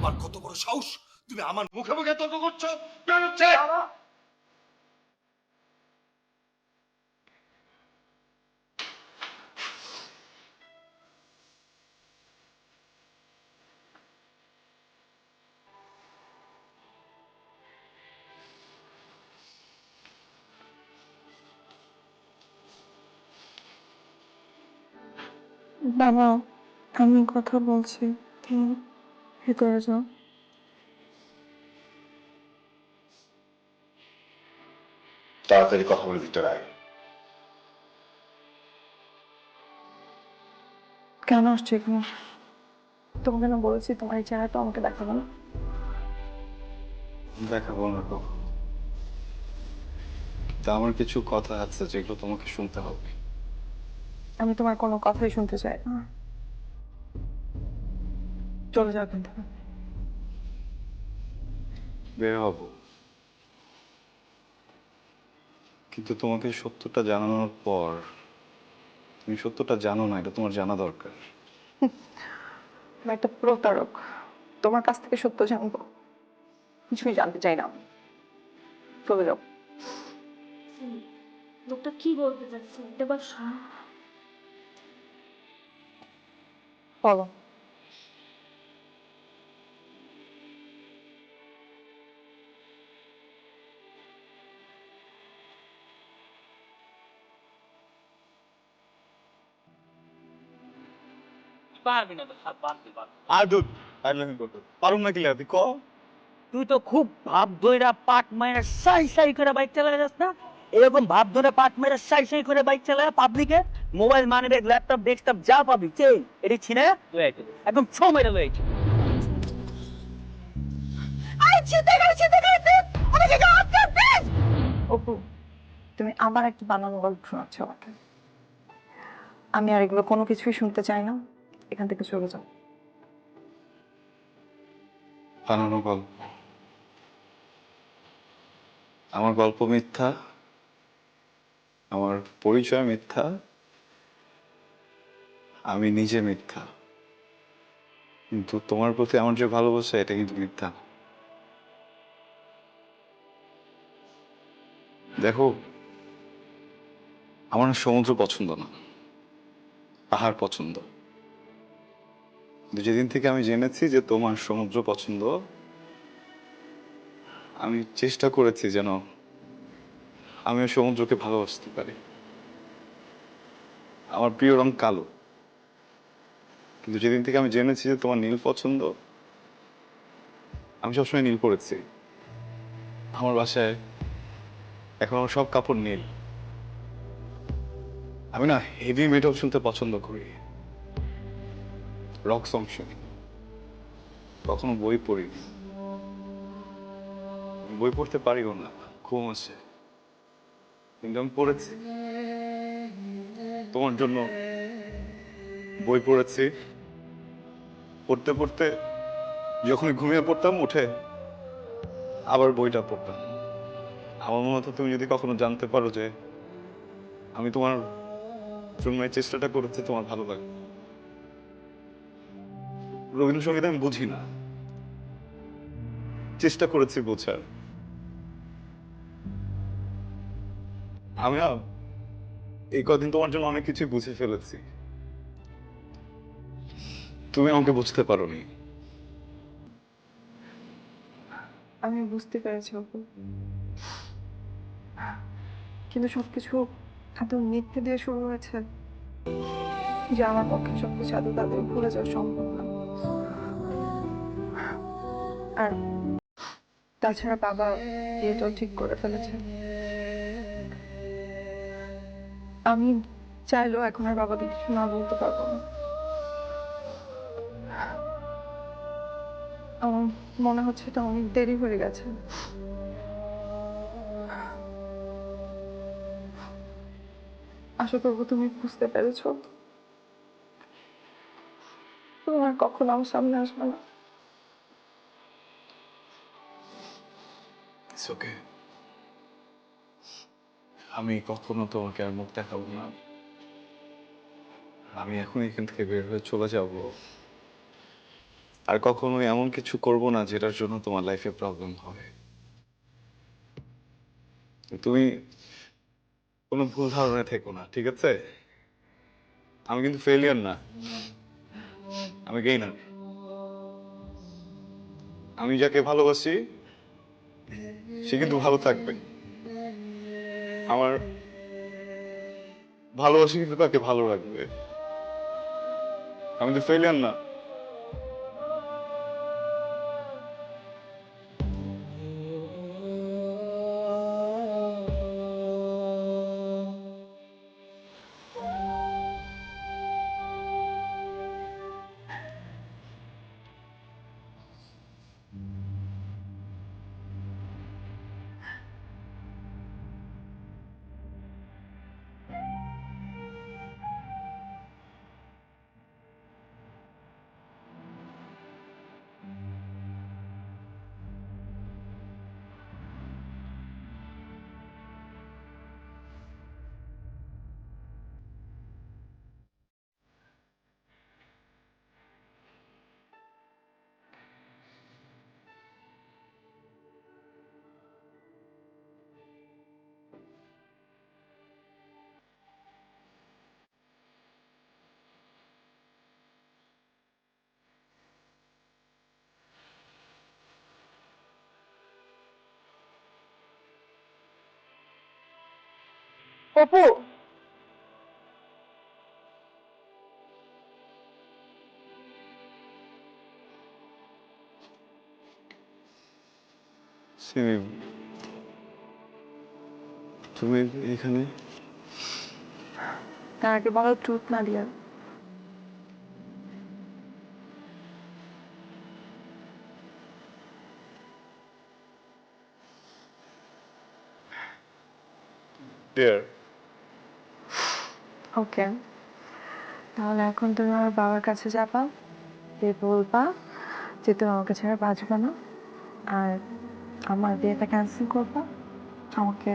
তোমার কত বড় সাহস, তুমি আমার মুখে মুখে তর্ক করছো? বের হচ্ছে। বাবা, আমি কথা বলছি, তুমি ভিতরে যাও। তাড়াতাড়ি কথা বলে ভিতরে আয়। কেন আসছো এখানে? তোমাকে না বলেছি তোমার এই চেহারাটা আমাকে দেখাবো না। দেখাবো না তো, তা আমার কিছু কথা আছে যেগুলো তোমাকে শুনতে হবে। আমি তোমার কোনো কথাই শুনতে চাই না। চলে যাও এখান থেকে। বের হব, কিন্তু তোমাকে সত্যটা জানানোর পর তুমি সত্যটা জানো না, এটা তোমার জানা দরকার। আমি একটা প্রতারক, তোমার কাছ থেকে সত্য জানবো? কিছুই জানতে চাই না আমি। চলে যাও। লোকটা কি বলতে চাচ্ছে এবার শোনো। বলো। পারবি না তো সব বাদ পারবি। আর দুধ পারুম না কি লাগবে ক। তুই তো খুব ভাব ধইরা পাট মাইরা সাই সাই করে বাইক চালায় যাস না? এরকম ভাব ধরে পাট মাইরা সাই সাই করে বাইক চালায় পাবলিকে মোবাইল মানিব্যাগ ল্যাপটপ ডেস্কটপ যা পাবি চেই এটি ছিনে লয়ে আইতে দে। একদম ছো মেরে লয়ে আইতে। অপু, তুমি আবার একটা বানানো গল্প শোনাচ্ছ আমাকে। আমি আর এগুলো কোনো কিছুই শুনতে চাই না। এখান থেকে চলে যাও। বানানো গল্প? আমার গল্প মিথ্যা, আমার পরিচয় মিথ্যা, আমি নিজে মিথ্যা, কিন্তু তোমার প্রতি আমার যে ভালোবাসা এটা কিন্তু মিথ্যা। দেখো, আমার না সমুদ্র পছন্দ না, পাহাড় পছন্দ। কিন্তু যেদিন থেকে আমি জেনেছি যে তোমার সমুদ্র পছন্দ, আমি চেষ্টা করেছি যেন আমিও সমুদ্রকে ভালোবাসতে পারি। আমার প্রিয় রং কালো, কিন্তু যেদিন থেকে আমি জেনেছি যে তোমার নীল পছন্দ, আমি সবসময় নীল পরেছি। আমার বাসায় এখন আমার সব কাপড় নীল। আমি না হেভি মেটাল শুনতে পছন্দ করি, রক সং শুনি। কখনো বই পড়িনি, বই পড়তে পারিও না, ঘুম আসে। কিন্তু আমি পড়েছি তোমার জন্য, বই পড়েছি। পড়তে পড়তে যখনই ঘুমিয়ে পড়তাম উঠে আবার বইটা পড়তাম। আমার মনে হতো তুমি যদি কখনো জানতে পারো যে আমি তোমার জন্য এই চেষ্টাটা করেছি, তোমার ভালো লাগবে। রবীন্দ্রসঙ্গীত আমি বুঝি না, চেষ্টা করেছি বোঝার। আমি না এই কদিন তোমার জন্য অনেক কিছু বুঝে ফেলেছি, তুমি আমাকে বুঝতে পারোনি। আমি বুঝতে পেরেছি অপু, কিন্তু সবকিছু এত মিথ্যে দিয়ে শুরু হয়েছে যে আমার পক্ষে সবকিছু এত তাদের ভুলে যাওয়া সম্ভব না। আর তাছাড়া বাবা বিয়েটাও ঠিক করে ফেলেছে। আমি চাইলেও এখন আর বাবাকে কিছু না বলতে পারবো না। আমার মনে হচ্ছে এটা অনেক দেরি হয়ে গেছে। আশা করবো তুমি বুঝতে পেরেছো। তুমি আর কখনো আমার সামনে আসবে না। It's okay. আমি কখনো তোমাকে আর মুখ দেখাবো না। আমি এখন এখান থেকে বের হয়ে চলে যাব, আর কখনোই এমন কিছু করব না যেটার জন্য তোমার লাইফে প্রবলেম হবে। তুমি কোনো ভুল ধারণায় থেকো না, ঠিক আছে? আমি কিন্তু ফেলিয়ার না, আমি গেইনার। আমি যাকে ভালোবাসি সে কিন্তু ভালো থাকবে। আমার ভালোবাসি কিন্তু তাকে ভালো রাখবে। আমি তো ফেলিয়ার না। অপু, সিমি, তুমি এখানে? তার আগে বলো ট্রুথ না দিয়া। ডিয়ার, ওকে, তাহলে এখন তুমি আমার বাবার কাছে যাবা, দিয়ে বলবা যে তুমি আমাকে ছাড়া বাঁচবে না, আর আমার বিয়েটা ক্যান্সেল করবা, আমাকে